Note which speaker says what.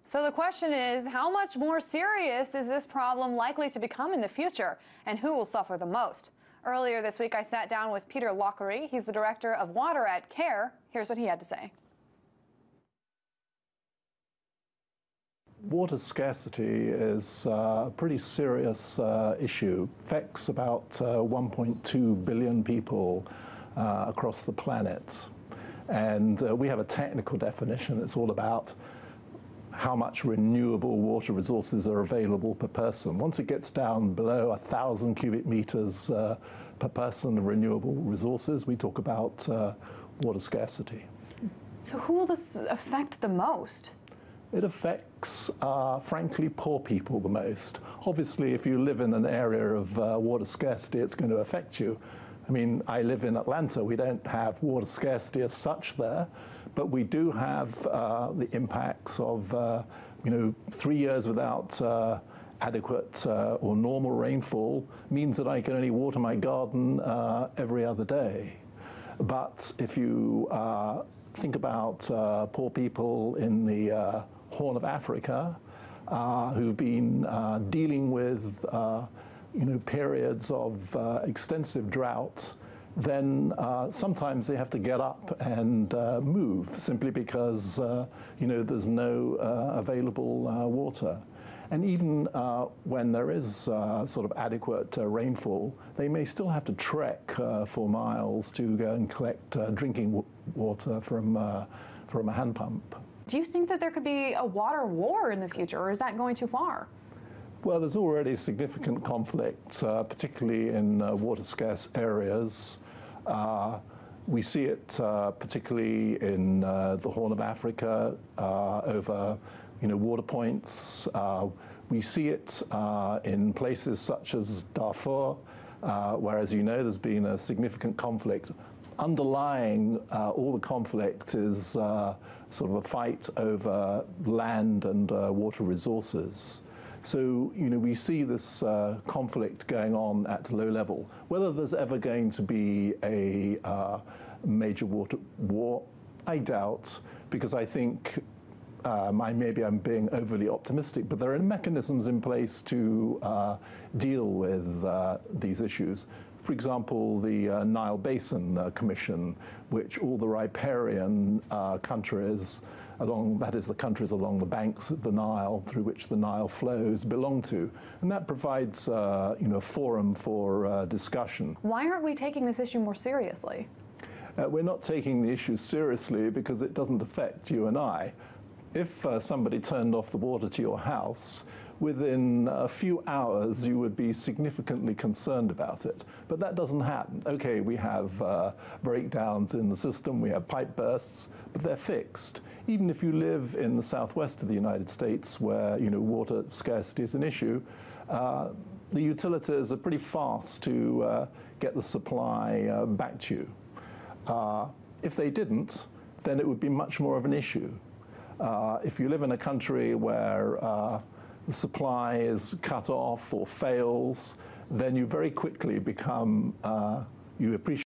Speaker 1: So the question is, how much more serious is this problem likely to become in the future, and who will suffer the most? Earlier this week, I sat down with Peter Lockery. He's the director of water at CARE. Here's what he had to say.
Speaker 2: Water scarcity is a pretty serious issue. Affects about 1.2 billion people across the planet. And we have a technical definition. It's all about how much renewable water resources are available per person. Once it gets down below 1,000 cubic meters per person of renewable resources, we talk about water scarcity.
Speaker 1: So who will this affect the most?
Speaker 2: It affects, frankly, poor people the most. Obviously, if you live in an area of water scarcity, it's going to affect you. I mean, I live in Atlanta. We don't have water scarcity as such there, but we do have the impacts of, 3 years without adequate or normal rainfall means that I can only water my garden every other day. But if you think about poor people in the Horn of Africa who've been dealing with periods of extensive drought, then sometimes they have to get up and move simply because there's no available water. And even when there is sort of adequate rainfall, they may still have to trek for miles to go and collect drinking water from a hand pump.
Speaker 1: Do you think that there could be a water war in the future, or is that going too far?
Speaker 2: Well, there's already significant conflict, particularly in water-scarce areas. We see it particularly in the Horn of Africa over water points. We see it in places such as Darfur, where, as you know, there's been a significant conflict. Underlying all the conflict is sort of a fight over land and water resources. So, we see this conflict going on at a low level. Whether there's ever going to be a major water war, I doubt, because I think maybe I'm being overly optimistic, but there are mechanisms in place to deal with these issues. For example, the Nile Basin Commission, which all the riparian countries that is the countries along the banks of the Nile through which the Nile flows, belong to. And that provides a forum for discussion.
Speaker 1: Why aren't we taking this issue more seriously?
Speaker 2: We're not taking the issue seriously because it doesn't affect you and I. If somebody turned off the water to your house, within a few hours you would be significantly concerned about it. But that doesn't happen. Okay, we have breakdowns in the system, we have pipe bursts, but they're fixed. Even if you live in the southwest of the United States where water scarcity is an issue, the utilities are pretty fast to get the supply back to you. If they didn't, then it would be much more of an issue. If you live in a country where the supply is cut off or fails, then you very quickly become, you appreciate